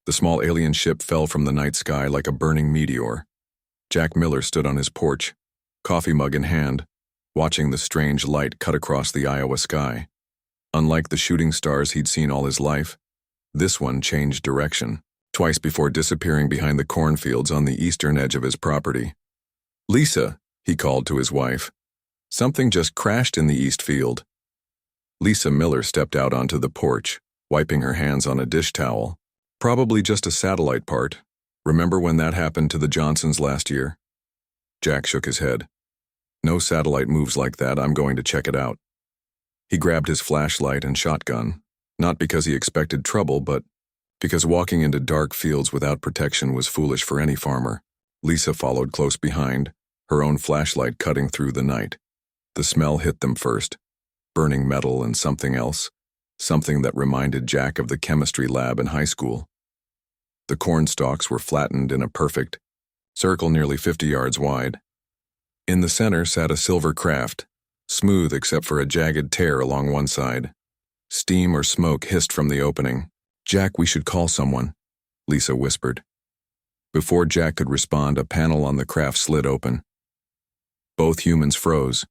The small alien ship fell from the night sky like a burning meteor. Jack Miller stood on his porch, coffee mug in hand, watching the strange light cut across the Iowa sky. Unlike the shooting stars he'd seen all his life, this one changed direction, twice before disappearing behind the cornfields on the eastern edge of his property. "Lisa," he called to his wife. "Something just crashed in the east field." Lisa Miller stepped out onto the porch, wiping her hands on a dish towel. "Probably just a satellite part. Remember when that happened to the Johnsons last year?" Jack shook his head. "No satellite moves like that. I'm going to check it out." He grabbed his flashlight and shotgun, not because he expected trouble, but because walking into dark fields without protection was foolish for any farmer. Lisa followed close behind, her own flashlight cutting through the night. The smell hit them first, burning metal and something else, something that reminded Jack of the chemistry lab in high school. The corn stalks were flattened in a perfect circle nearly 50 yards wide. In the center sat a silver craft, smooth except for a jagged tear along one side. Steam or smoke hissed from the opening. "Jack, we should call someone," Lisa whispered. Before Jack could respond, a panel on the craft slid open. Both humans froze.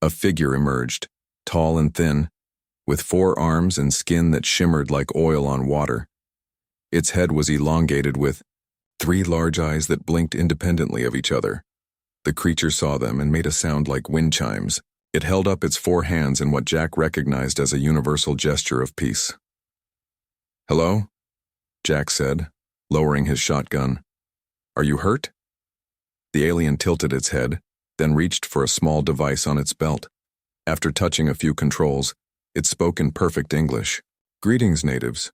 A figure emerged, tall and thin, with 4 arms and skin that shimmered like oil on water. Its head was elongated with 3 large eyes that blinked independently of each other. The creature saw them and made a sound like wind chimes. It held up its 4 hands in what Jack recognized as a universal gesture of peace. "Hello?" Jack said, lowering his shotgun. "Are you hurt?" The alien tilted its head, then reached for a small device on its belt. After touching a few controls, it spoke in perfect English. "Greetings, natives.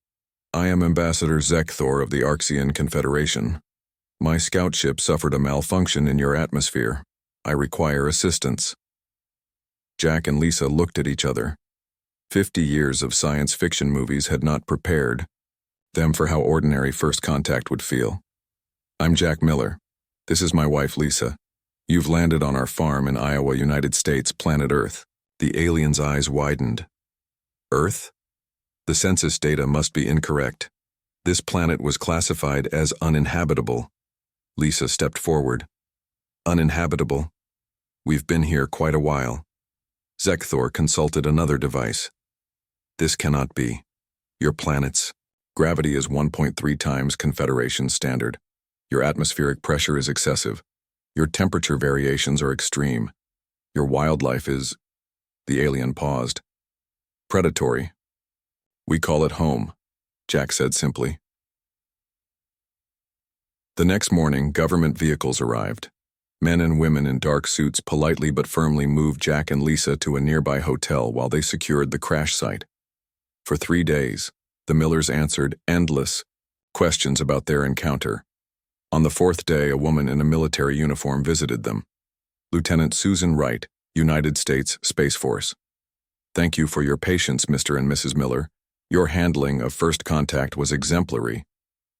I am Ambassador Zekthor of the Arxian Confederation. My scout ship suffered a malfunction in your atmosphere. I require assistance." Jack and Lisa looked at each other. 50 years of science fiction movies had not prepared them for how ordinary first contact would feel. "I'm Jack Miller. This is my wife, Lisa. You've landed on our farm in Iowa, United States, planet Earth." The alien's eyes widened. "Earth? The census data must be incorrect. This planet was classified as uninhabitable." Lisa stepped forward. "Uninhabitable? We've been here quite a while." Zekthor consulted another device. "This cannot be. Your planet's gravity is 1.3 times Confederation standard. Your atmospheric pressure is excessive. Your temperature variations are extreme. Your wildlife is..." The alien paused. "Predatory. We call it home," Jack said simply. The next morning, government vehicles arrived. Men and women in dark suits politely but firmly moved Jack and Lisa to a nearby hotel while they secured the crash site. For 3 days, the Millers answered endless questions about their encounter. On the 4th day, a woman in a military uniform visited them. Lieutenant Susan Wright, United States Space Force. "Thank you for your patience, Mr. and Mrs. Miller. Your handling of first contact was exemplary."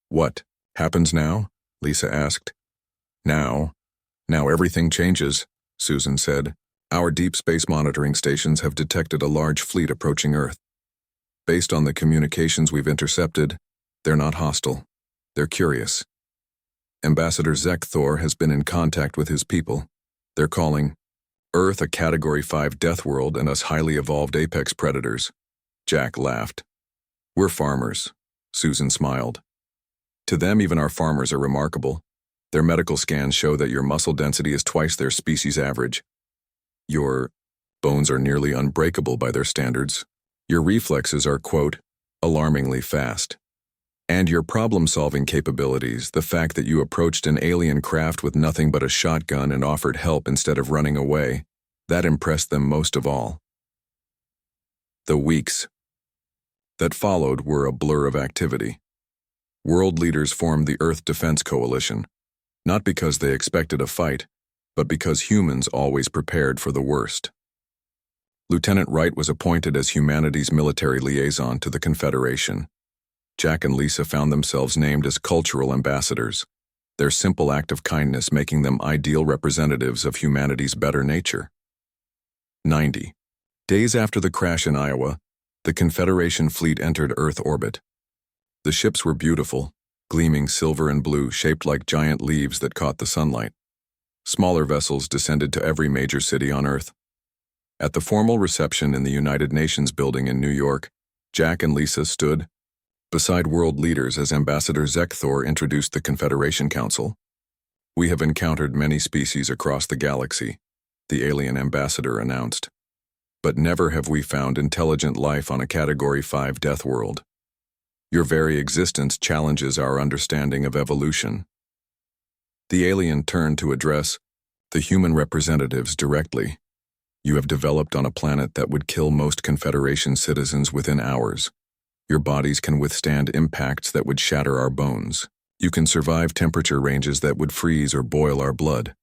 "What happens now?" Lisa asked. Now everything changes," Susan said. "Our deep space monitoring stations have detected a large fleet approaching Earth. Based on the communications we've intercepted, they're not hostile. They're curious. Ambassador Zekthor has been in contact with his people. They're calling Earth a Category 5 death world and us highly evolved apex predators." Jack laughed. "We're farmers," Susan smiled. "To them, even our farmers are remarkable. Their medical scans show that your muscle density is twice their species average. Your bones are nearly unbreakable by their standards. Your reflexes are, quote, alarmingly fast. And your problem-solving capabilities, the fact that you approached an alien craft with nothing but a shotgun and offered help instead of running away, that impressed them most of all." The weeks that followed were a blur of activity. World leaders formed the Earth Defense Coalition, not because they expected a fight, but because humans always prepared for the worst. Lieutenant Wright was appointed as humanity's military liaison to the Confederation. Jack and Lisa found themselves named as cultural ambassadors, their simple act of kindness making them ideal representatives of humanity's better nature. 90 days after the crash in Iowa, the Confederation fleet entered Earth orbit. The ships were beautiful, gleaming silver and blue, shaped like giant leaves that caught the sunlight. Smaller vessels descended to every major city on Earth. At the formal reception in the United Nations building in New York, Jack and Lisa stood beside world leaders as Ambassador Zekthor introduced the Confederation Council. "We have encountered many species across the galaxy," the alien ambassador announced. "But never have we found intelligent life on a Category 5 death world. Your very existence challenges our understanding of evolution." The alien turned to address the human representatives directly. "You have developed on a planet that would kill most Confederation citizens within hours. Your bodies can withstand impacts that would shatter our bones. You can survive temperature ranges that would freeze or boil our blood.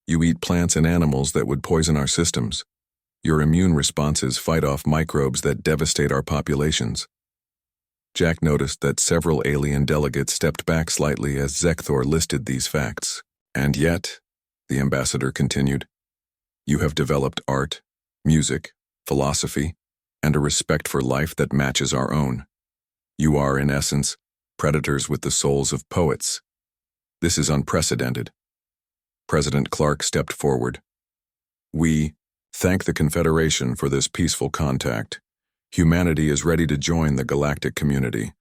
You eat plants and animals that would poison our systems. Your immune responses fight off microbes that devastate our populations." Jack noticed that several alien delegates stepped back slightly as Zekthor listed these facts. "And yet," the ambassador continued, "you have developed art, music, philosophy, and a respect for life that matches our own. You are, in essence, predators with the souls of poets. This is unprecedented." President Clark stepped forward. "We thank the Confederation for this peaceful contact. Humanity is ready to join the galactic community."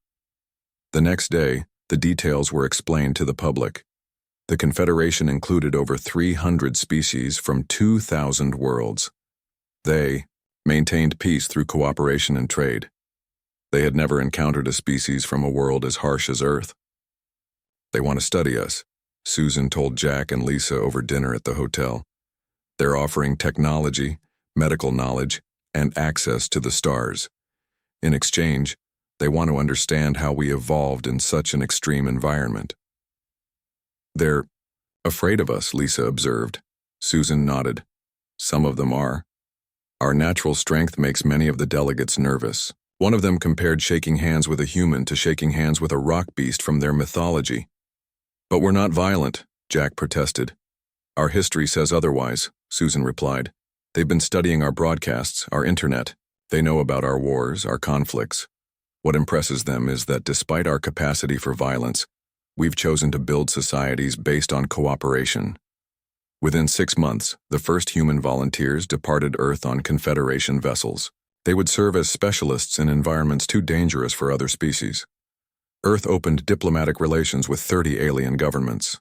The next day, the details were explained to the public. The Confederation included over 300 species from 2,000 worlds. They maintained peace through cooperation and trade. They had never encountered a species from a world as harsh as Earth. "They want to study us," Susan told Jack and Lisa over dinner at the hotel. "They're offering technology, medical knowledge, and access to the stars. In exchange, they want to understand how we evolved in such an extreme environment." "They're afraid of us," Lisa observed. Susan nodded. "Some of them are. Our natural strength makes many of the delegates nervous." One of them compared shaking hands with a human to shaking hands with a rock beast from their mythology. "But we're not violent," Jack protested. "Our history says otherwise," Susan replied. "They've been studying our broadcasts, our internet. They know about our wars, our conflicts. What impresses them is that despite our capacity for violence, we've chosen to build societies based on cooperation." Within 6 months, the first human volunteers departed Earth on Confederation vessels. They would serve as specialists in environments too dangerous for other species. Earth opened diplomatic relations with 30 alien governments.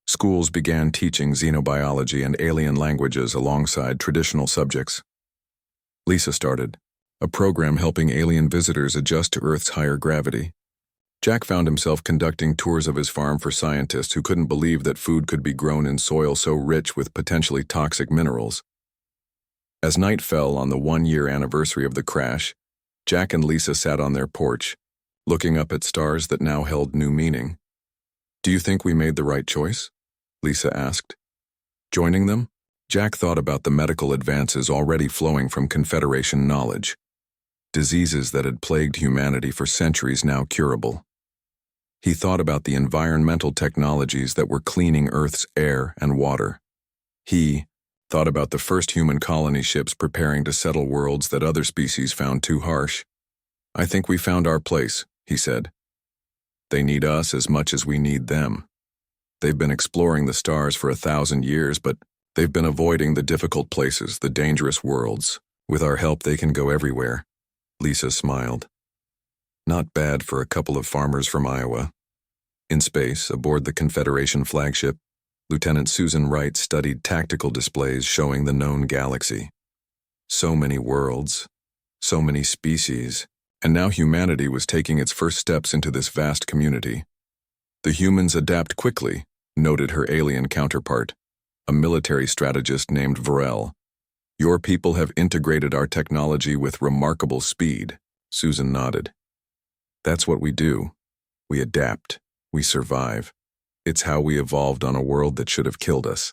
Schools began teaching xenobiology and alien languages alongside traditional subjects. Lisa started a program helping alien visitors adjust to Earth's higher gravity. Jack found himself conducting tours of his farm for scientists who couldn't believe that food could be grown in soil so rich with potentially toxic minerals. As night fell on the 1-year anniversary of the crash, Jack and Lisa sat on their porch, looking up at stars that now held new meaning. "Do you think we made the right choice?" Lisa asked. Joining them, Jack thought about the medical advances already flowing from Confederation knowledge. Diseases that had plagued humanity for centuries now curable. He thought about the environmental technologies that were cleaning Earth's air and water. He thought about the first human colony ships preparing to settle worlds that other species found too harsh. "I think we found our place," he said. "They need us as much as we need them. They've been exploring the stars for 1,000 years, but they've been avoiding the difficult places, the dangerous worlds. With our help, they can go everywhere." Lisa smiled. "Not bad for a couple of farmers from Iowa." In space, aboard the Confederation flagship, Lieutenant Susan Wright studied tactical displays showing the known galaxy. So many worlds, so many species, and now humanity was taking its first steps into this vast community. "The humans adapt quickly," noted her alien counterpart, a military strategist named Varel. "Your people have integrated our technology with remarkable speed." Susan nodded. "That's what we do. We adapt. We survive. It's how we evolved on a world that should have killed us."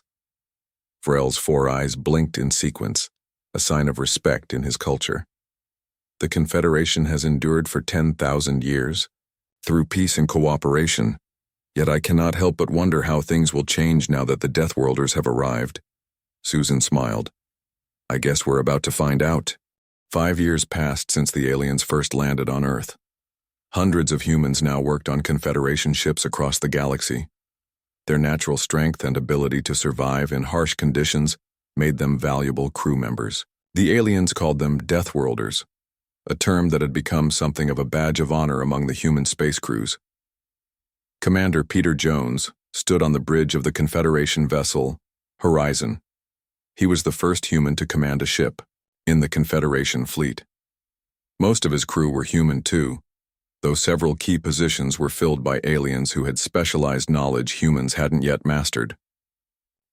Varel's 4 eyes blinked in sequence, a sign of respect in his culture. "The Confederation has endured for 10,000 years, through peace and cooperation, yet I cannot help but wonder how things will change now that the Deathworlders have arrived." Susan smiled. "I guess we're about to find out." 5 years passed since the aliens first landed on Earth. Hundreds of humans now worked on Confederation ships across the galaxy. Their natural strength and ability to survive in harsh conditions made them valuable crew members. The aliens called them Deathworlders, a term that had become something of a badge of honor among the human space crews. Commander Peter Jones stood on the bridge of the Confederation vessel, Horizon. He was the first human to command a ship in the Confederation fleet. Most of his crew were human too, though several key positions were filled by aliens who had specialized knowledge humans hadn't yet mastered.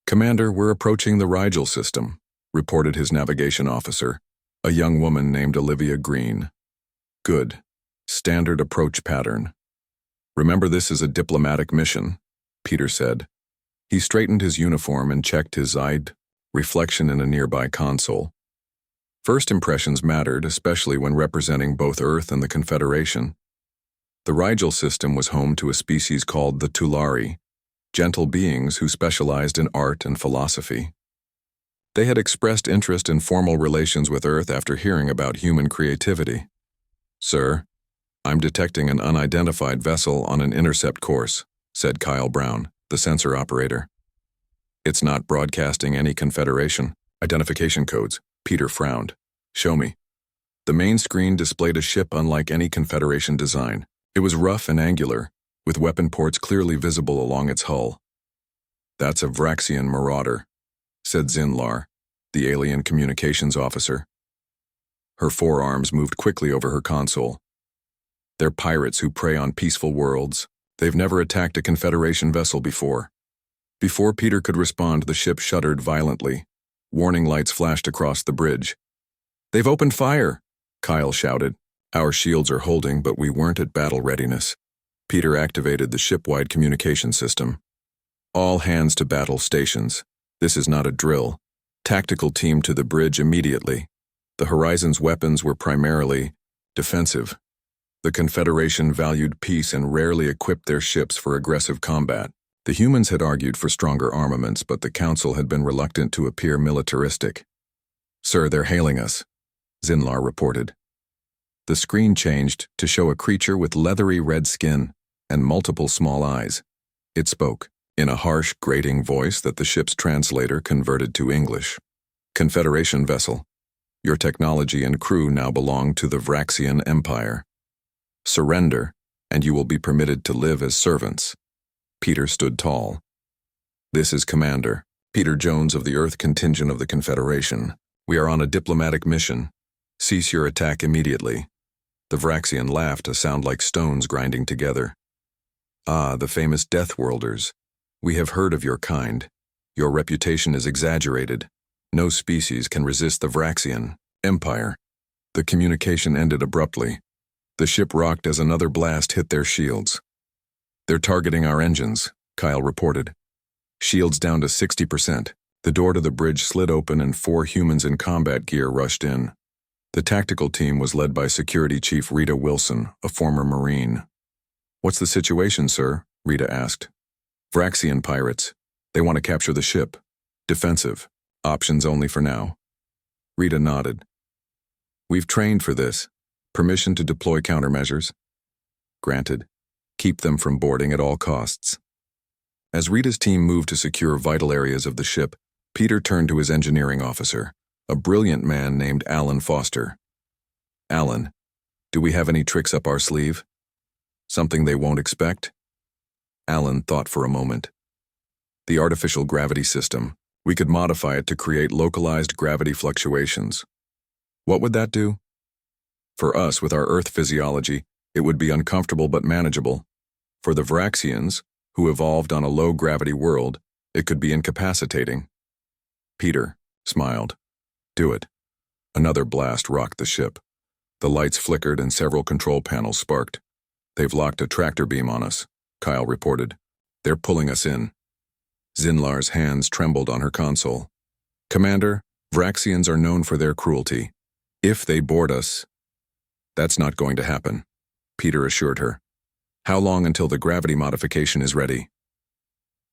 "Commander, we're approaching the Rigel system," reported his navigation officer, a young woman named Olivia Green. "Good. Standard approach pattern. Remember, this is a diplomatic mission," Peter said. He straightened his uniform and checked his eyed reflection in a nearby console. First impressions mattered, especially when representing both Earth and the Confederation. The Rigel system was home to a species called the Tulari, gentle beings who specialized in art and philosophy. They had expressed interest in formal relations with Earth after hearing about human creativity. "Sir, I'm detecting an unidentified vessel on an intercept course," said Kyle Brown, the sensor operator. "It's not broadcasting any Confederation identification codes." Peter frowned. "Show me." The main screen displayed a ship unlike any Confederation design. It was rough and angular, with weapon ports clearly visible along its hull. "That's a Vraxian marauder," said Zinlar, the alien communications officer. Her forearms moved quickly over her console. "They're pirates who prey on peaceful worlds. They've never attacked a Confederation vessel before." Before Peter could respond, the ship shuddered violently. Warning lights flashed across the bridge. "They've opened fire!" Kyle shouted. "Our shields are holding, but we weren't at battle readiness." Peter activated the ship-wide communication system. "All hands to battle stations. This is not a drill. Tactical team to the bridge immediately." The Horizon's weapons were primarily defensive. The Confederation valued peace and rarely equipped their ships for aggressive combat. The humans had argued for stronger armaments, but the Council had been reluctant to appear militaristic. "Sir, they're hailing us," Zinlar reported. The screen changed to show a creature with leathery red skin and multiple small eyes. It spoke, in a harsh, grating voice that the ship's translator converted to English. "Confederation vessel. Your technology and crew now belong to the Vraxian Empire. Surrender, and you will be permitted to live as servants." Peter stood tall. "This is Commander Peter Jones of the Earth contingent of the Confederation. We are on a diplomatic mission. Cease your attack immediately." The Vraxian laughed, a sound like stones grinding together. "Ah, the famous Deathworlders. We have heard of your kind. Your reputation is exaggerated. No species can resist the Vraxian Empire." The communication ended abruptly. The ship rocked as another blast hit their shields. "They're targeting our engines," Kyle reported. "Shields down to 60%. The door to the bridge slid open and 4 humans in combat gear rushed in. The tactical team was led by Security Chief Rita Wilson, a former Marine. "What's the situation, sir?" Rita asked. "Vraxian pirates. They want to capture the ship. Defensive. Options only for now." Rita nodded. "We've trained for this. Permission to deploy countermeasures?" "Granted. Keep them from boarding at all costs." As Rita's team moved to secure vital areas of the ship, Peter turned to his engineering officer, a brilliant man named Alan Foster. "Alan, do we have any tricks up our sleeve? Something they won't expect?" Alan thought for a moment. "The artificial gravity system. We could modify it to create localized gravity fluctuations." "What would that do?" "For us, with our Earth physiology, it would be uncomfortable but manageable. For the Vraxians, who evolved on a low-gravity world, it could be incapacitating." Peter smiled. "Do it." Another blast rocked the ship. The lights flickered and several control panels sparked. "They've locked a tractor beam on us," Kyle reported. "They're pulling us in." Zinlar's hands trembled on her console. "Commander, Vraxians are known for their cruelty. If they board us..." "That's not going to happen," Peter assured her. "How long until the gravity modification is ready?"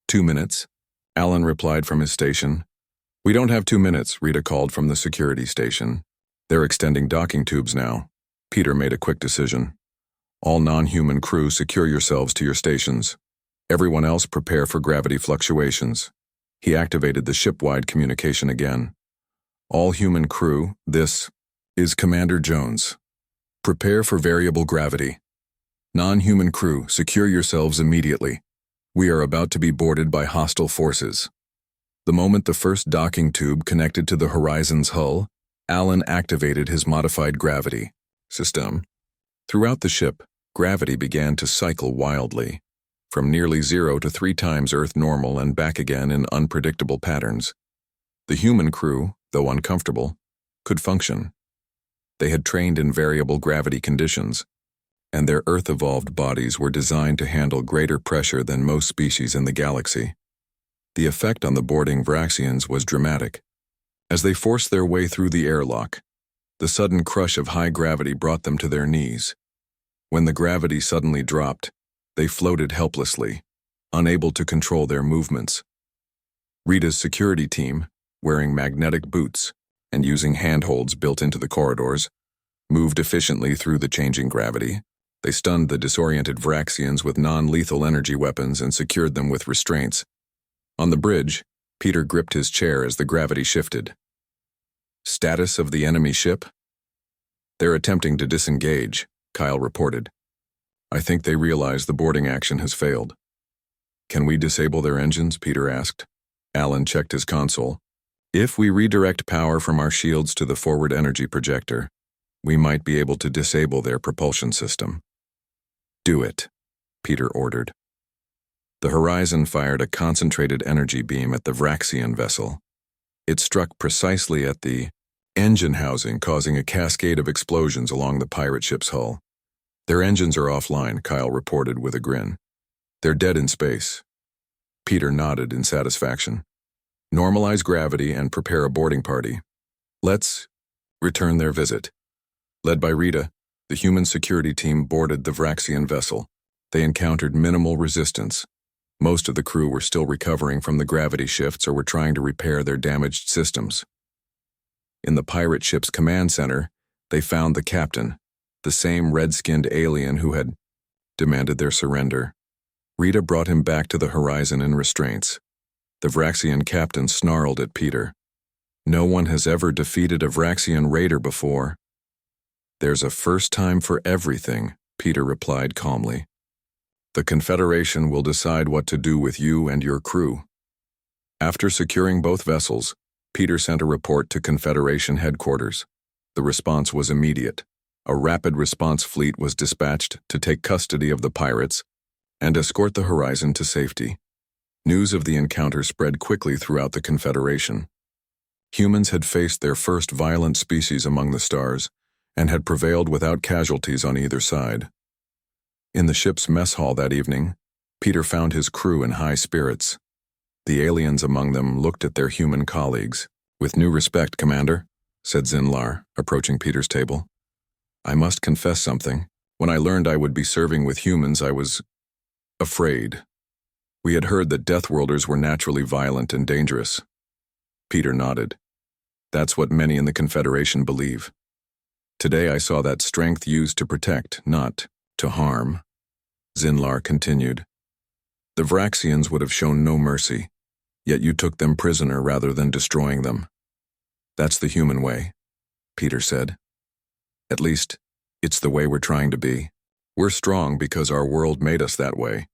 2 minutes, Alan replied from his station. "We don't have 2 minutes, Rita called from the security station. "They're extending docking tubes now." Peter made a quick decision. All non-human crew, secure yourselves to your stations. Everyone else, prepare for gravity fluctuations. He activated the ship-wide communication again. All human crew, this is Commander Jones. Prepare for variable gravity. Non-human crew, secure yourselves immediately. We are about to be boarded by hostile forces. The moment the first docking tube connected to the Horizon's hull, Alan activated his modified gravity system. Throughout the ship, gravity began to cycle wildly, from nearly 0 to 3 times Earth normal and back again in unpredictable patterns. The human crew, though uncomfortable, could function. They had trained in variable gravity conditions, and their Earth-evolved bodies were designed to handle greater pressure than most species in the galaxy. The effect on the boarding Vraxians was dramatic. As they forced their way through the airlock, the sudden crush of high gravity brought them to their knees. When the gravity suddenly dropped, they floated helplessly, unable to control their movements. Rita's security team, wearing magnetic boots and using handholds built into the corridors, moved efficiently through the changing gravity. They stunned the disoriented Vraxians with non-lethal energy weapons and secured them with restraints. On the bridge, Peter gripped his chair as the gravity shifted. Status of the enemy ship? They're attempting to disengage, Kyle reported. I think they realize the boarding action has failed. Can we disable their engines? Peter asked. Alan checked his console. If we redirect power from our shields to the forward energy projector, we might be able to disable their propulsion system. Do it, Peter ordered. The Horizon fired a concentrated energy beam at the Vraxian vessel. It struck precisely at the engine housing, causing a cascade of explosions along the pirate ship's hull. Their engines are offline, Kyle reported with a grin. They're dead in space. Peter nodded in satisfaction. Normalize gravity and prepare a boarding party. Let's return their visit. Led by Rita, the human security team boarded the Vraxian vessel. They encountered minimal resistance. Most of the crew were still recovering from the gravity shifts or were trying to repair their damaged systems. In the pirate ship's command center, they found the captain, the same red-skinned alien who had demanded their surrender. Rita brought him back to the Horizon in restraints. The Vraxian captain snarled at Peter. No one has ever defeated a Vraxian raider before. There's a first time for everything, Peter replied calmly. The Confederation will decide what to do with you and your crew. After securing both vessels, Peter sent a report to Confederation headquarters. The response was immediate. A rapid response fleet was dispatched to take custody of the pirates and escort the Horizon to safety. News of the encounter spread quickly throughout the Confederation. Humans had faced their first violent species among the stars and had prevailed without casualties on either side. In the ship's mess hall that evening, Peter found his crew in high spirits. The aliens among them looked at their human colleagues. With new respect, Commander, said Zinlar, approaching Peter's table. I must confess something. When I learned I would be serving with humans, I was afraid. We had heard that Deathworlders were naturally violent and dangerous. Peter nodded. That's what many in the Confederation believe. Today I saw that strength used to protect, not to harm. Zinlar continued. The Vraxians would have shown no mercy, yet you took them prisoner rather than destroying them. That's the human way, Peter said. At least, it's the way we're trying to be. We're strong because our world made us that way.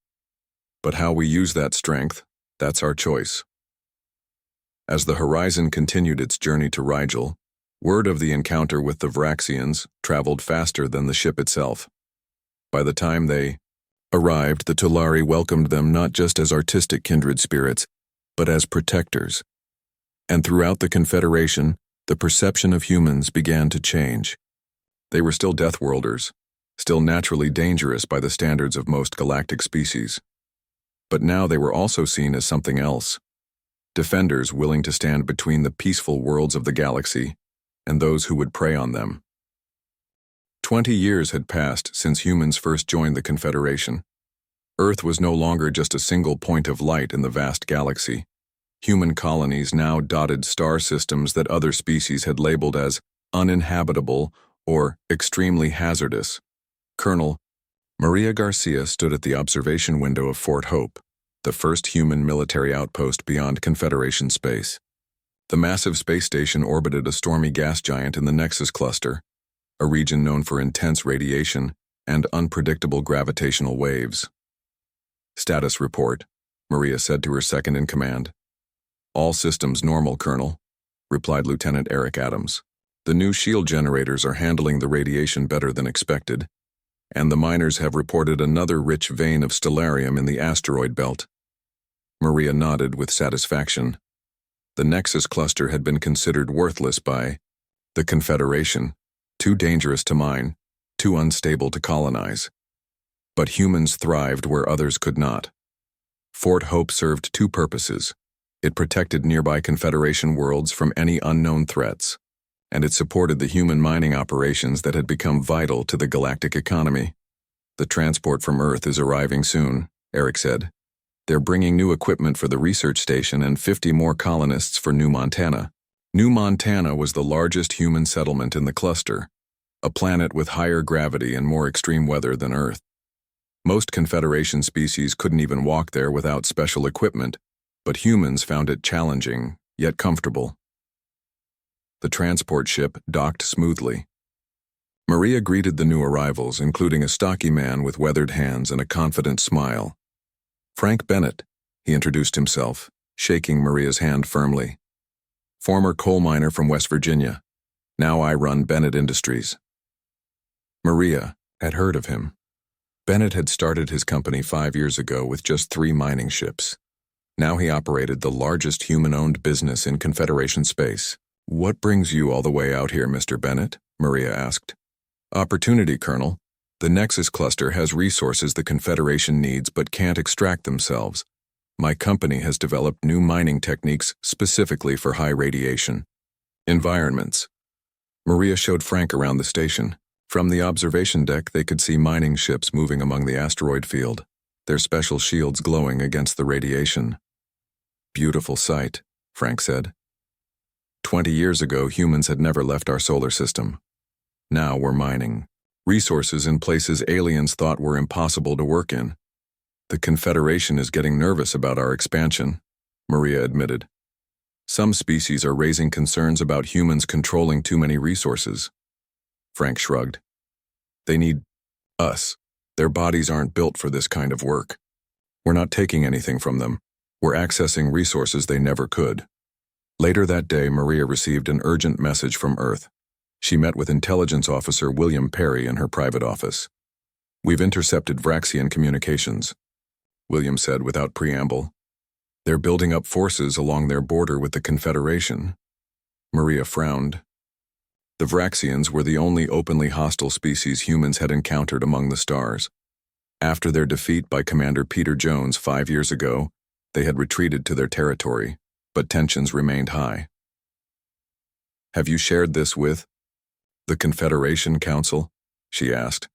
But how we use that strength, that's our choice. As the Horizon continued its journey to Rigel, word of the encounter with the Vraxians traveled faster than the ship itself. By the time they arrived, the Tulari welcomed them not just as artistic kindred spirits, but as protectors. And throughout the Confederation, the perception of humans began to change. They were still Deathworlders, still naturally dangerous by the standards of most galactic species. But now they were also seen as something else. Defenders willing to stand between the peaceful worlds of the galaxy and those who would prey on them. 20 years had passed since humans first joined the Confederation. Earth was no longer just a single point of light in the vast galaxy. Human colonies now dotted star systems that other species had labeled as uninhabitable or extremely hazardous. Colonel Maria Garcia stood at the observation window of Fort Hope, the first human military outpost beyond Confederation space. The massive space station orbited a stormy gas giant in the Nexus cluster, a region known for intense radiation and unpredictable gravitational waves. "Status report," Maria said to her second-in-command. "All systems normal, Colonel," replied Lieutenant Eric Adams. "The new shield generators are handling the radiation better than expected, and the miners have reported another rich vein of stellarium in the asteroid belt." Maria nodded with satisfaction. The Nexus cluster had been considered worthless by the Confederation, too dangerous to mine, too unstable to colonize. But humans thrived where others could not. Fort Hope served two purposes. It protected nearby Confederation worlds from any unknown threats, and it supported the human mining operations that had become vital to the galactic economy. "The transport from Earth is arriving soon," Eric said. "They're bringing new equipment for the research station and 50 more colonists for New Montana." New Montana was the largest human settlement in the cluster, a planet with higher gravity and more extreme weather than Earth. Most Confederation species couldn't even walk there without special equipment, but humans found it challenging, yet comfortable. The transport ship docked smoothly. Maria greeted the new arrivals, including a stocky man with weathered hands and a confident smile. "Frank Bennett," he introduced himself, shaking Maria's hand firmly. "Former coal miner from West Virginia. Now I run Bennett Industries." Maria had heard of him. Bennett had started his company 5 years ago with just 3 mining ships. Now he operated the largest human-owned business in Confederation space. "What brings you all the way out here, Mr. Bennett?" Maria asked. "Opportunity, Colonel. The Nexus cluster has resources the Confederation needs but can't extract themselves. My company has developed new mining techniques specifically for high radiation environments." Maria showed Frank around the station. From the observation deck, they could see mining ships moving among the asteroid field, their special shields glowing against the radiation. "Beautiful sight," Frank said. 20 years ago, humans had never left our solar system. Now we're mining resources in places aliens thought were impossible to work in. "The Confederation is getting nervous about our expansion," Maria admitted. "Some species are raising concerns about humans controlling too many resources." Frank shrugged. "They need us. Their bodies aren't built for this kind of work. We're not taking anything from them. We're accessing resources they never could." Later that day, Maria received an urgent message from Earth. She met with Intelligence Officer William Perry in her private office. "We've intercepted Vraxian communications," William said without preamble. "They're building up forces along their border with the Confederation." Maria frowned. The Vraxians were the only openly hostile species humans had encountered among the stars. After their defeat by Commander Peter Jones 5 years ago, they had retreated to their territory, but tensions remained high. "Have you shared this with the Confederation Council?" she asked.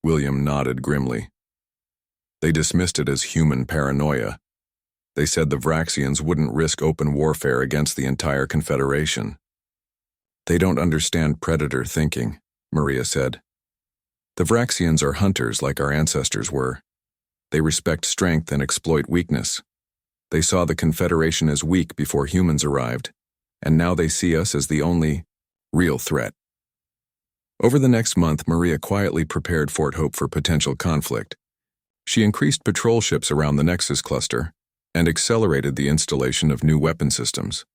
William nodded grimly. "They dismissed it as human paranoia. They said the Vraxians wouldn't risk open warfare against the entire Confederation." "They don't understand predator thinking," Maria said. "The Vraxians are hunters like our ancestors were. They respect strength and exploit weakness. They saw the Confederation as weak before humans arrived, and now they see us as the only real threat." Over the next month, Maria quietly prepared Fort Hope for potential conflict. She increased patrol ships around the Nexus cluster and accelerated the installation of new weapon systems.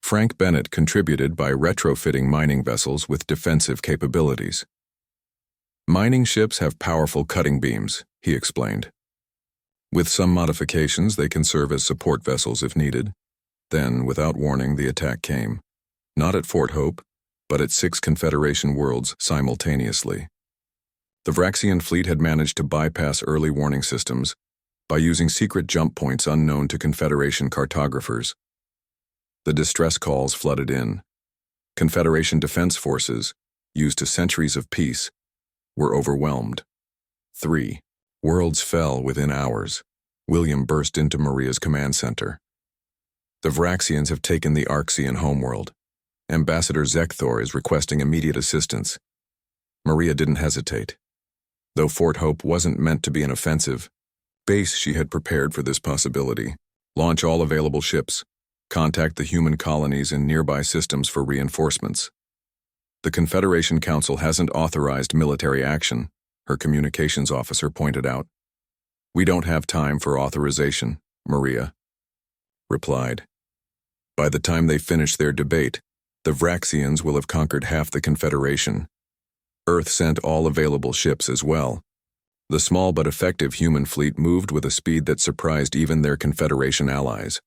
Frank Bennett contributed by retrofitting mining vessels with defensive capabilities. "Mining ships have powerful cutting beams," he explained. "With some modifications, they can serve as support vessels if needed." Then, without warning, the attack came. Not at Fort Hope, but at 6 Confederation worlds simultaneously. The Vraxian fleet had managed to bypass early warning systems by using secret jump points unknown to Confederation cartographers. The distress calls flooded in. Confederation defense forces, used to centuries of peace, were overwhelmed. 3 worlds fell within hours. William burst into Maria's command center. "The Vraxians have taken the Arxian homeworld. Ambassador Zekthor is requesting immediate assistance." Maria didn't hesitate. Though Fort Hope wasn't meant to be an offensive base, she had prepared for this possibility. Launch all available ships. Contact the human colonies in nearby systems for reinforcements. The Confederation Council hasn't authorized military action, her communications officer pointed out. We don't have time for authorization, Maria replied. By the time they finish their debate, the Vraxians will have conquered half the Confederation. Earth sent all available ships as well. The small but effective human fleet moved with a speed that surprised even their Confederation allies.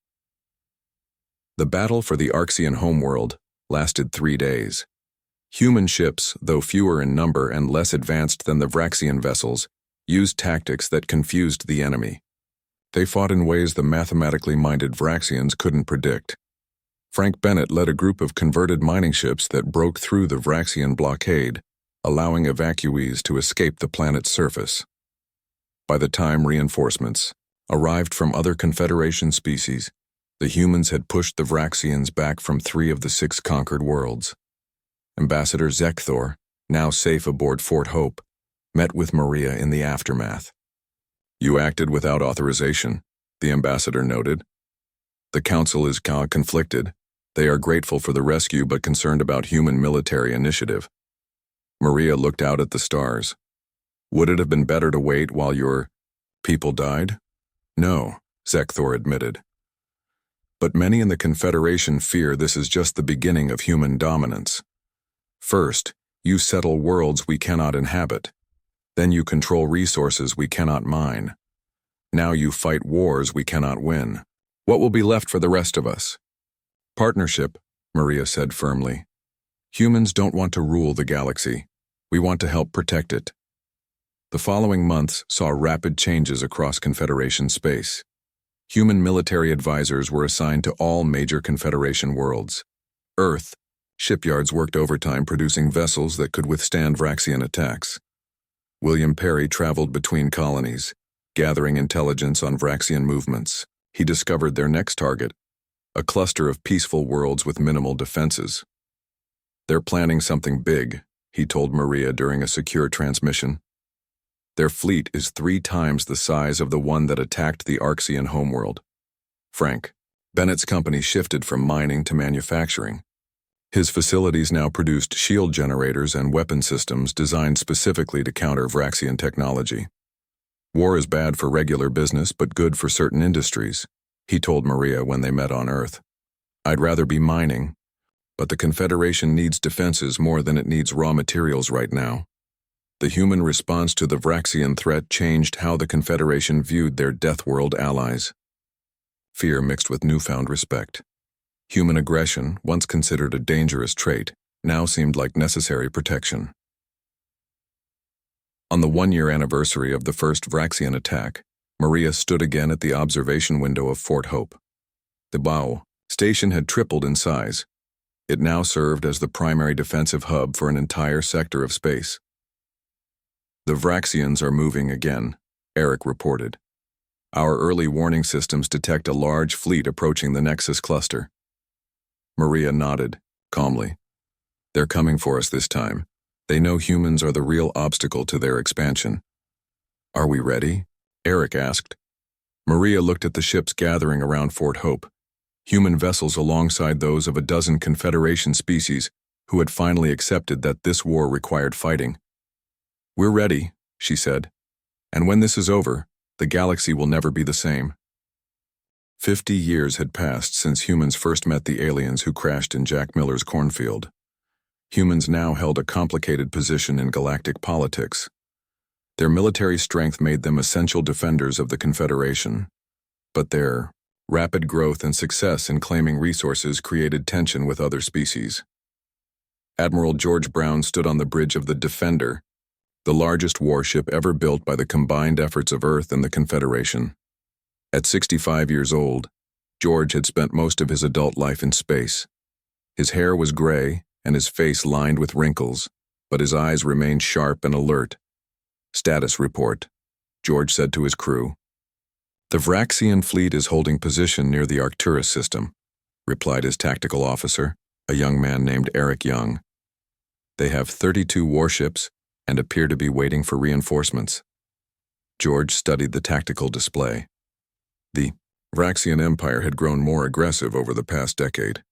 The battle for the Arxian homeworld lasted 3 days. Human ships, though fewer in number and less advanced than the Vraxian vessels, used tactics that confused the enemy. They fought in ways the mathematically minded Vraxians couldn't predict. Frank Bennett led a group of converted mining ships that broke through the Vraxian blockade, allowing evacuees to escape the planet's surface. By the time reinforcements arrived from other Confederation species, the humans had pushed the Vraxians back from 3 of the 6 conquered worlds. Ambassador Zekthor, now safe aboard Fort Hope, met with Maria in the aftermath. You acted without authorization, the ambassador noted. The council is conflicted. They are grateful for the rescue but concerned about human military initiative. Maria looked out at the stars. Would it have been better to wait while your people died? No, Zekthor admitted. But many in the Confederation fear this is just the beginning of human dominance. First, you settle worlds we cannot inhabit. Then you control resources we cannot mine. Now you fight wars we cannot win. What will be left for the rest of us? Partnership, Maria said firmly. Humans don't want to rule the galaxy. We want to help protect it. The following months saw rapid changes across Confederation space. Human military advisors were assigned to all major Confederation worlds. Earth, shipyards worked overtime producing vessels that could withstand Vraxian attacks. William Perry traveled between colonies, gathering intelligence on Vraxian movements. He discovered their next target, a cluster of peaceful worlds with minimal defenses. They're planning something big, he told Maria during a secure transmission. Their fleet is 3 times the size of the one that attacked the Arxian homeworld. Frank, Bennett's company shifted from mining to manufacturing. His facilities now produced shield generators and weapon systems designed specifically to counter Vraxian technology. War is bad for regular business but good for certain industries, he told Maria when they met on Earth. I'd rather be mining, but the Confederation needs defenses more than it needs raw materials right now. The human response to the Vraxian threat changed how the Confederation viewed their Deathworld allies. Fear mixed with newfound respect. Human aggression, once considered a dangerous trait, now seemed like necessary protection. On the 1-year anniversary of the first Vraxian attack, Maria stood again at the observation window of Fort Hope. The BAO station had tripled in size. It now served as the primary defensive hub for an entire sector of space. The Vraxians are moving again, Eric reported. Our early warning systems detect a large fleet approaching the Nexus cluster. Maria nodded, calmly. They're coming for us this time. They know humans are the real obstacle to their expansion. Are we ready? Eric asked. Maria looked at the ships gathering around Fort Hope, human vessels alongside those of a dozen Confederation species who had finally accepted that this war required fighting. We're ready, she said. And when this is over, the galaxy will never be the same. 50 years had passed since humans first met the aliens who crashed in Jack Miller's cornfield. Humans now held a complicated position in galactic politics. Their military strength made them essential defenders of the Confederation, but their rapid growth and success in claiming resources created tension with other species. Admiral George Brown stood on the bridge of the Defender, the largest warship ever built by the combined efforts of Earth and the Confederation. At 65 years old, George had spent most of his adult life in space. His hair was gray and his face lined with wrinkles, but his eyes remained sharp and alert. Status report, George said to his crew. The Vraxian fleet is holding position near the Arcturus system, replied his tactical officer, a young man named Eric Young. They have 32 warships, and appear to be waiting for reinforcements. George studied the tactical display. The Vraxian Empire had grown more aggressive over the past decade.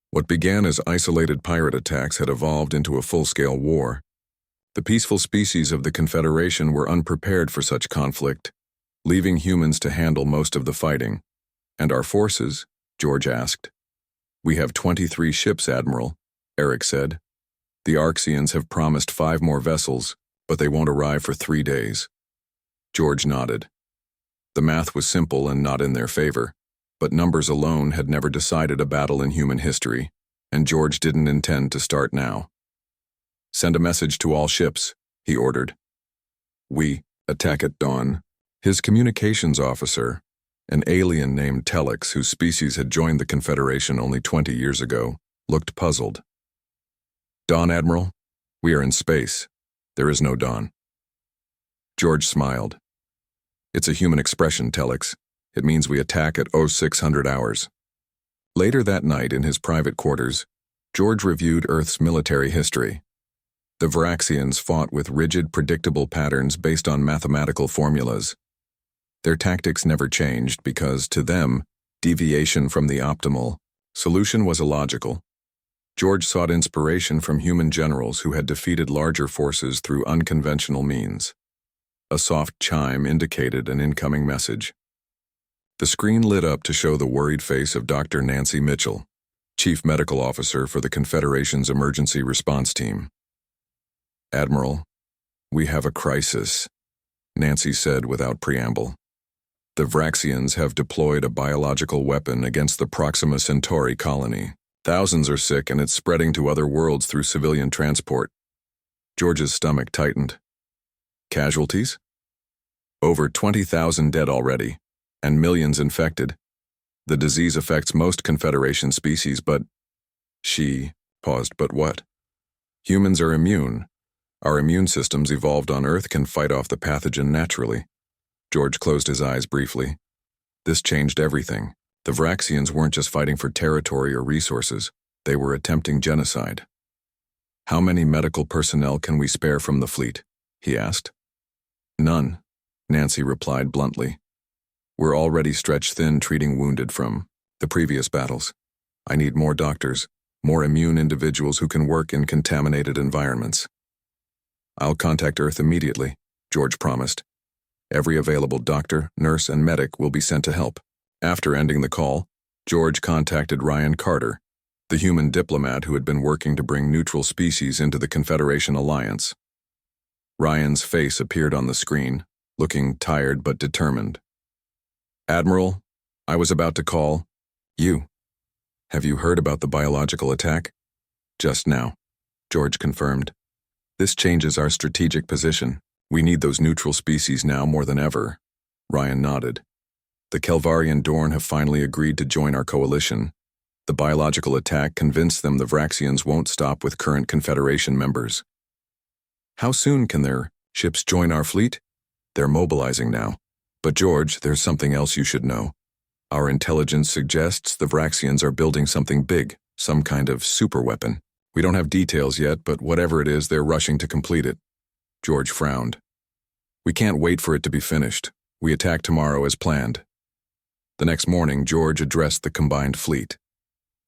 What began as isolated pirate attacks had evolved into a full-scale war. The peaceful species of the Confederation were unprepared for such conflict, leaving humans to handle most of the fighting. "And our forces?" George asked. "We have 23 ships, Admiral," Eric said. "The Arxians have promised 5 more vessels, but they won't arrive for 3 days." George nodded. The math was simple and not in their favor, but numbers alone had never decided a battle in human history, and George didn't intend to start now. "Send a message to all ships," he ordered. "We attack at dawn." His communications officer, an alien named Telex whose species had joined the Confederation only 20 years ago, looked puzzled. "Dawn, Admiral? We are in space. There is no dawn." George smiled. "It's a human expression, Telex. It means we attack at 0600 hours. Later that night in his private quarters, George reviewed Earth's military history. The Vraxians fought with rigid, predictable patterns based on mathematical formulas. Their tactics never changed because, to them, deviation from the optimal solution was illogical. George sought inspiration from human generals who had defeated larger forces through unconventional means. A soft chime indicated an incoming message. The screen lit up to show the worried face of Dr. Nancy Mitchell, Chief Medical Officer for the Confederation's Emergency Response Team. "Admiral, we have a crisis," Nancy said without preamble. "The Vraxians have deployed a biological weapon against the Proxima Centauri colony. Thousands are sick and it's spreading to other worlds through civilian transport." George's stomach tightened. "Casualties?" "Over 20,000 dead already, and millions infected. The disease affects most Confederation species, but..." She paused. "But what?" "Humans are immune. Our immune systems evolved on Earth can fight off the pathogen naturally." George closed his eyes briefly. This changed everything. The Vraxians weren't just fighting for territory or resources. They were attempting genocide. "How many medical personnel can we spare from the fleet?" he asked. "None," Nancy replied bluntly. "We're already stretched thin treating wounded from the previous battles. I need more doctors, more immune individuals who can work in contaminated environments." "I'll contact Earth immediately," George promised. "Every available doctor, nurse, and medic will be sent to help." After ending the call, George contacted Ryan Carter, the human diplomat who had been working to bring neutral species into the Confederation alliance. Ryan's face appeared on the screen, looking tired but determined. "Admiral, I was about to call you. Have you heard about the biological attack?" "Just now," George confirmed. "This changes our strategic position. We need those neutral species now more than ever." Ryan nodded. "The Kelvarian Dorn have finally agreed to join our coalition. The biological attack convinced them the Vraxians won't stop with current Confederation members." "How soon can their ships join our fleet?" "They're mobilizing now. But George, there's something else you should know. Our intelligence suggests the Vraxians are building something big, some kind of superweapon. We don't have details yet, but whatever it is, they're rushing to complete it." George frowned. "We can't wait for it to be finished. We attack tomorrow as planned." The next morning, George addressed the combined fleet.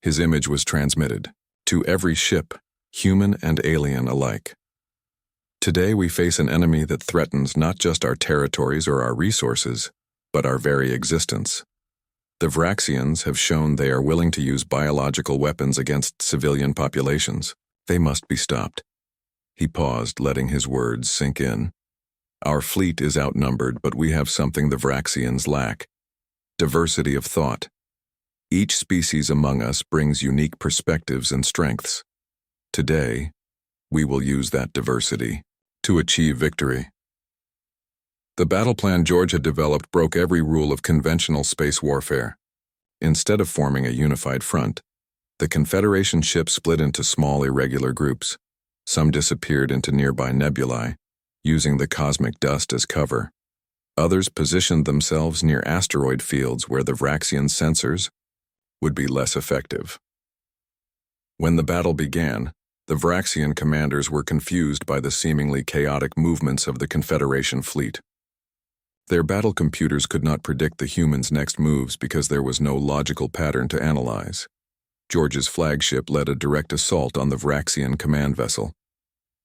His image was transmitted to every ship, human and alien alike. "Today we face an enemy that threatens not just our territories or our resources, but our very existence. The Vraxians have shown they are willing to use biological weapons against civilian populations. They must be stopped." He paused, letting his words sink in. "Our fleet is outnumbered, but we have something the Vraxians lack: diversity of thought. Each species among us brings unique perspectives and strengths. Today, we will use that diversity to achieve victory." The battle plan George had developed broke every rule of conventional space warfare. Instead of forming a unified front, the Confederation ships split into small, irregular groups. Some disappeared into nearby nebulae, using the cosmic dust as cover. Others positioned themselves near asteroid fields where the Vraxian sensors would be less effective. When the battle began, The Vraxian commanders were confused by the seemingly chaotic movements of the Confederation fleet. Their battle computers could not predict the humans' next moves because there was no logical pattern to analyze. George's flagship led a direct assault on the Vraxian command vessel.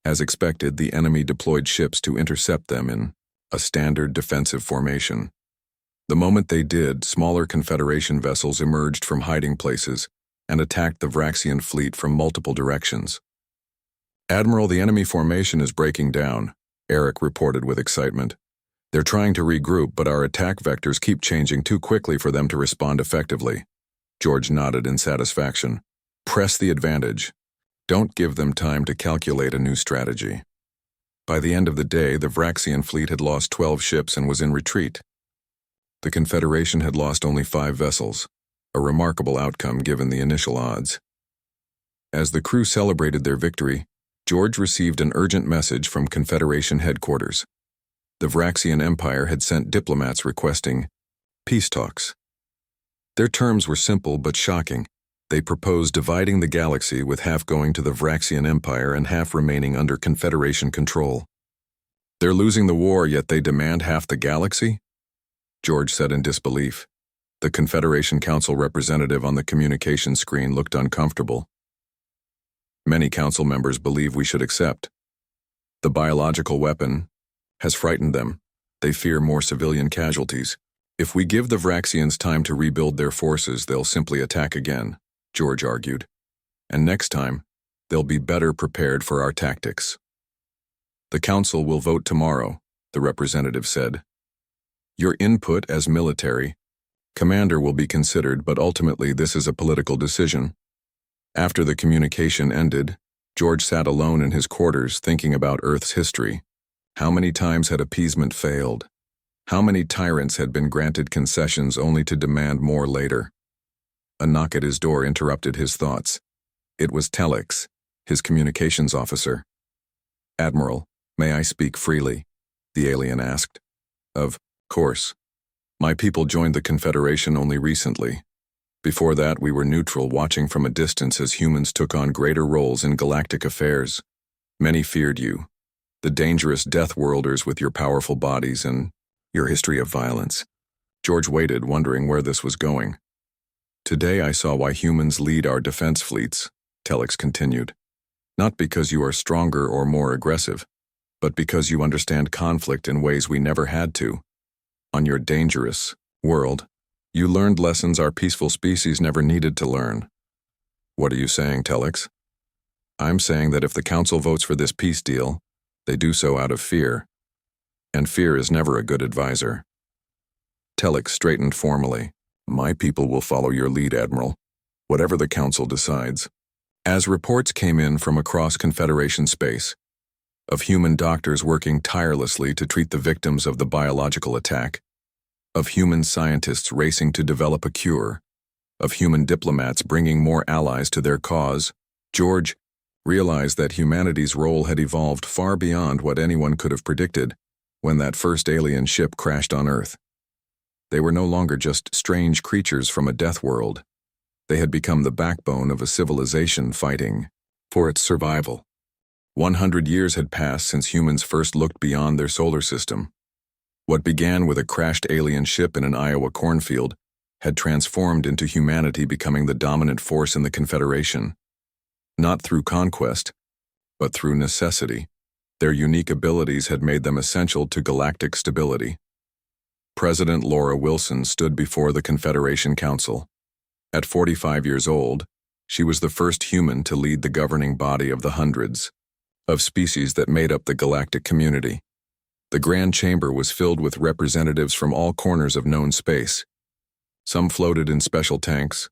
As expected, the enemy deployed ships to intercept them in a standard defensive formation. The moment they did, smaller Confederation vessels emerged from hiding places and attacked the Vraxian fleet from multiple directions. "Admiral, the enemy formation is breaking down," Eric reported with excitement. "They're trying to regroup, but our attack vectors keep changing too quickly for them to respond effectively." George nodded in satisfaction. "Press the advantage. Don't give them time to calculate a new strategy." By the end of the day, the Vraxian fleet had lost 12 ships and was in retreat. The Confederation had lost only 5 vessels, a remarkable outcome given the initial odds. As the crew celebrated their victory, George received an urgent message from Confederation headquarters. The Vraxian Empire had sent diplomats requesting peace talks. Their terms were simple but shocking. They proposed dividing the galaxy, with half going to the Vraxian Empire and half remaining under Confederation control. "They're losing the war, yet they demand half the galaxy?" George said in disbelief. The Confederation Council representative on the communication screen looked uncomfortable. "Many council members believe we should accept. The biological weapon has frightened them. They fear more civilian casualties. If we give the Vraxians time to rebuild their forces, they'll simply attack again," George argued. "And next time, they'll be better prepared for our tactics." "The council will vote tomorrow," the representative said. "Your input as military commander will be considered, but ultimately this is a political decision." After the communication ended, George sat alone in his quarters thinking about Earth's history. How many times had appeasement failed? How many tyrants had been granted concessions only to demand more later? A knock at his door interrupted his thoughts. It was Telex, his communications officer. "Admiral, may I speak freely?" the alien asked. "Of course. My people joined the Confederation only recently. Before that, we were neutral, watching from a distance as humans took on greater roles in galactic affairs. Many feared you, the dangerous Deathworlders with your powerful bodies and your history of violence." George waited, wondering where this was going. "Today I saw why humans lead our defense fleets," Telex continued. "Not because you are stronger or more aggressive, but because you understand conflict in ways we never had to. On your dangerous world, you learned lessons our peaceful species never needed to learn." "What are you saying, Telex?" "I'm saying that if the Council votes for this peace deal, they do so out of fear. And fear is never a good advisor." Telex straightened formally. "My people will follow your lead, Admiral, whatever the Council decides." As reports came in from across Confederation space, of human doctors working tirelessly to treat the victims of the biological attack, of human scientists racing to develop a cure, of human diplomats bringing more allies to their cause, George realized that humanity's role had evolved far beyond what anyone could have predicted when that first alien ship crashed on Earth. They were no longer just strange creatures from a death world. They had become the backbone of a civilization fighting for its survival. 100 years had passed since humans first looked beyond their solar system. What began with a crashed alien ship in an Iowa cornfield had transformed into humanity becoming the dominant force in the Confederation. Not through conquest, but through necessity. Their unique abilities had made them essential to galactic stability. President Laura Wilson stood before the Confederation Council. At 45 years old, she was the first human to lead the governing body of the hundreds of species that made up the galactic community. The Grand Chamber was filled with representatives from all corners of known space. Some floated in special tanks,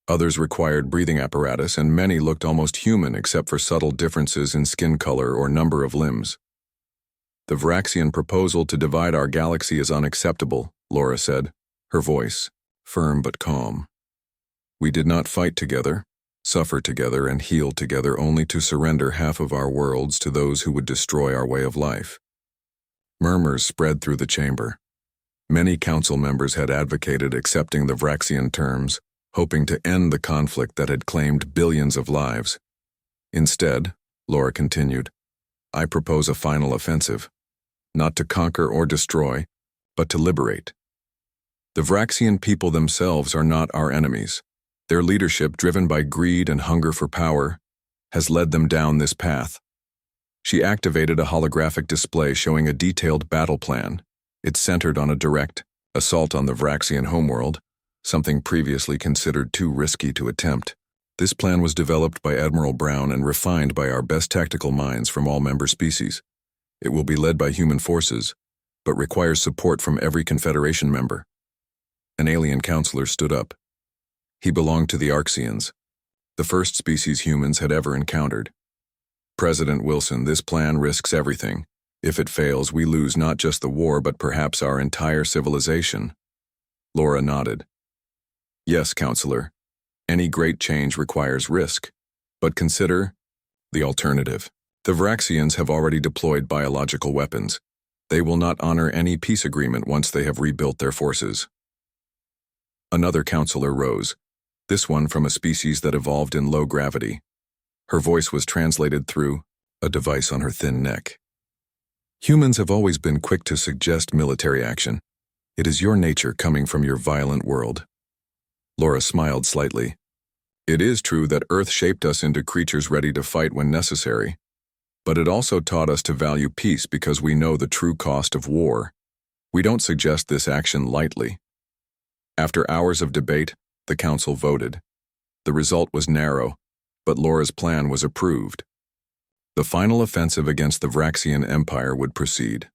others required breathing apparatus, and many looked almost human except for subtle differences in skin color or number of limbs. "The Vraxian proposal to divide our galaxy is unacceptable," Laura said, her voice firm but calm. "We did not fight together, suffer together, and heal together only to surrender half of our worlds to those who would destroy our way of life." Murmurs spread through the chamber. Many council members had advocated accepting the Vraxian terms, hoping to end the conflict that had claimed billions of lives. Instead, Laura continued. I propose a final offensive, not to conquer or destroy, but to liberate. The Vraxian people themselves are not our enemies. Their leadership, driven by greed and hunger for power, has led them down this path. She activated a holographic display showing a detailed battle plan. It centered on a direct assault on the Vraxian homeworld, something previously considered too risky to attempt. This plan was developed by Admiral Brown and refined by our best tactical minds from all member species. It will be led by human forces, but requires support from every Confederation member. An alien counselor stood up. He belonged to the Arxians, the first species humans had ever encountered. President Wilson, this plan risks everything. If it fails, we lose not just the war, but perhaps our entire civilization. Laura nodded. Yes, Counselor. Any great change requires risk. But consider the alternative. The Vraxians have already deployed biological weapons. They will not honor any peace agreement once they have rebuilt their forces. Another counselor rose, this one from a species that evolved in low gravity. Her voice was translated through a device on her thin neck. Humans have always been quick to suggest military action. It is your nature coming from your violent world. Laura smiled slightly. It is true that Earth shaped us into creatures ready to fight when necessary, but it also taught us to value peace because we know the true cost of war. We don't suggest this action lightly. After hours of debate, the council voted. The result was narrow, but Laura's plan was approved. The final offensive against the Vraxian Empire would proceed.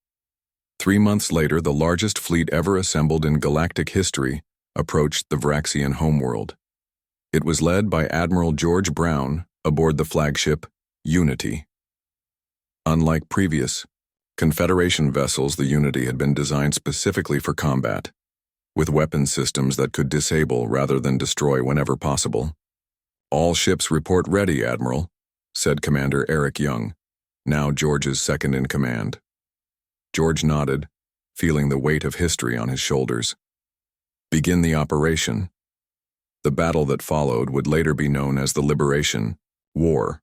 3 months later, the largest fleet ever assembled in galactic history approached the Vraxian homeworld. It was led by Admiral George Brown aboard the flagship Unity. Unlike previous Confederation vessels, the Unity had been designed specifically for combat, with weapon systems that could disable rather than destroy whenever possible. All ships report ready, Admiral, said Commander Eric Young, now George's second-in-command. George nodded, feeling the weight of history on his shoulders. Begin the operation. The battle that followed would later be known as the Liberation War.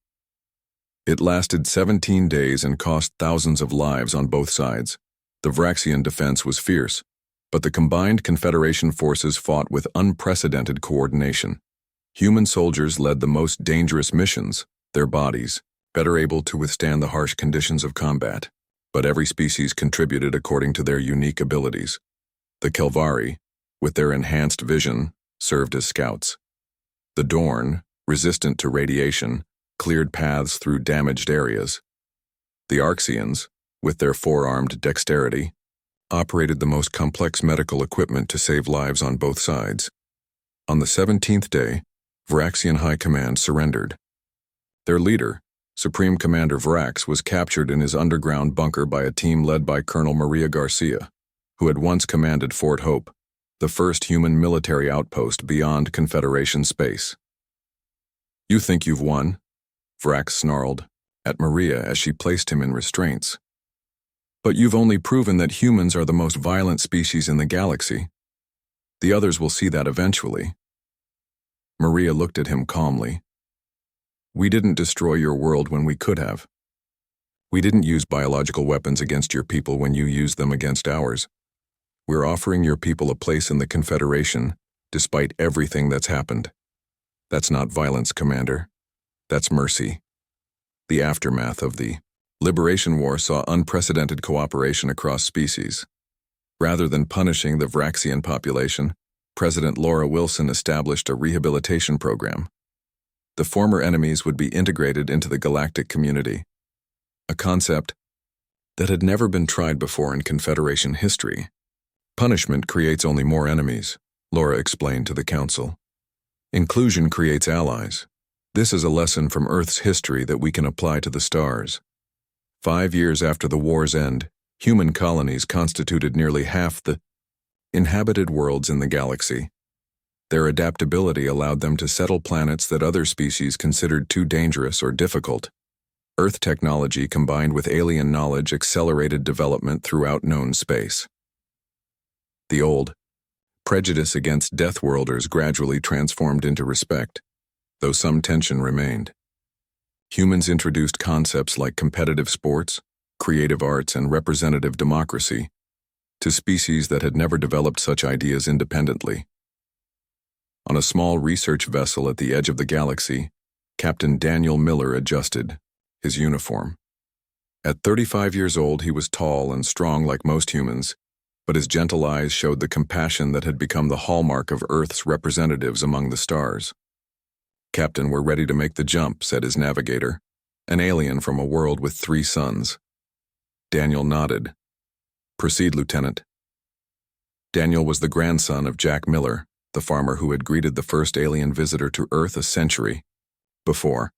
It lasted 17 days and cost thousands of lives on both sides. The Vraxian defense was fierce, but the combined Confederation forces fought with unprecedented coordination. Human soldiers led the most dangerous missions, their bodies, better able to withstand the harsh conditions of combat, but every species contributed according to their unique abilities. The Kelvari, with their enhanced vision, served as scouts. The Dorn, resistant to radiation, cleared paths through damaged areas. The Arxians, with their four-armed dexterity, operated the most complex medical equipment to save lives on both sides. On the 17th day, Vraxian High Command surrendered. Their leader, Supreme Commander Vrax, was captured in his underground bunker by a team led by Colonel Maria Garcia, who had once commanded Fort Hope, the first human military outpost beyond Confederation space. You think you've won? Vrax snarled at Maria as she placed him in restraints. But you've only proven that humans are the most violent species in the galaxy. The others will see that eventually. Maria looked at him calmly. We didn't destroy your world when we could have. We didn't use biological weapons against your people when you used them against ours. We're offering your people a place in the Confederation, despite everything that's happened. That's not violence, Commander. That's mercy. The aftermath of the Liberation War saw unprecedented cooperation across species. Rather than punishing the Vraxian population, President Laura Wilson established a rehabilitation program. The former enemies would be integrated into the galactic community, a concept that had never been tried before in Confederation history. Punishment creates only more enemies, Laura explained to the Council. Inclusion creates allies. This is a lesson from Earth's history that we can apply to the stars. 5 years after the war's end, human colonies constituted nearly half the inhabited worlds in the galaxy. Their adaptability allowed them to settle planets that other species considered too dangerous or difficult. Earth technology combined with alien knowledge accelerated development throughout known space. The old prejudice against Deathworlders gradually transformed into respect, though some tension remained. Humans introduced concepts like competitive sports, creative arts, and representative democracy to species that had never developed such ideas independently. On a small research vessel at the edge of the galaxy, Captain Daniel Miller adjusted his uniform. At 35 years old, he was tall and strong like most humans, but his gentle eyes showed the compassion that had become the hallmark of Earth's representatives among the stars. "Captain, we're ready to make the jump," said his navigator, an alien from a world with 3 suns. Daniel nodded. "Proceed, Lieutenant." Daniel was the grandson of Jack Miller, the farmer who had greeted the first alien visitor to Earth a century before.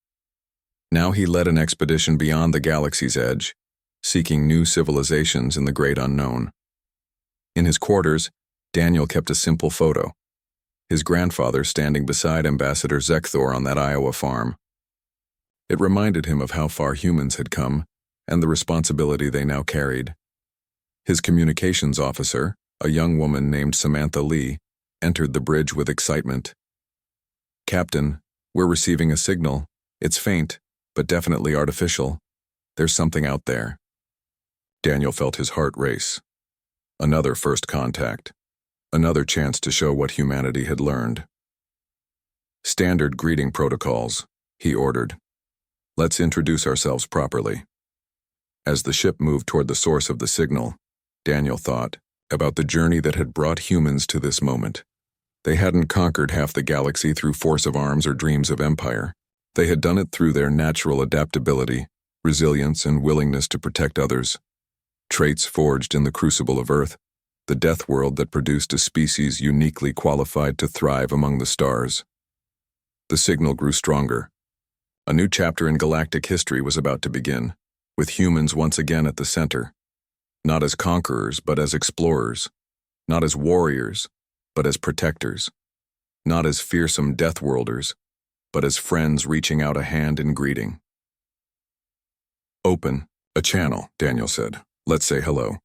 Now he led an expedition beyond the galaxy's edge, seeking new civilizations in the great unknown. In his quarters, Daniel kept a simple photo, his grandfather standing beside Ambassador Zekthor on that Iowa farm. It reminded him of how far humans had come and the responsibility they now carried. His communications officer, a young woman named Samantha Lee, entered the bridge with excitement. "Captain, we're receiving a signal. It's faint, but definitely artificial. There's something out there." Daniel felt his heart race. Another first contact. Another chance to show what humanity had learned. "Standard greeting protocols," he ordered. "Let's introduce ourselves properly." As the ship moved toward the source of the signal, Daniel thought about the journey that had brought humans to this moment. They hadn't conquered half the galaxy through force of arms or dreams of empire. They had done it through their natural adaptability, resilience, and willingness to protect others. Traits forged in the crucible of Earth, the death world that produced a species uniquely qualified to thrive among the stars. The signal grew stronger. A new chapter in galactic history was about to begin, with humans once again at the center. Not as conquerors, but as explorers. Not as warriors, but as protectors. Not as fearsome Deathworlders, but as friends reaching out a hand in greeting. "Open a channel," Daniel said. "Let's say hello."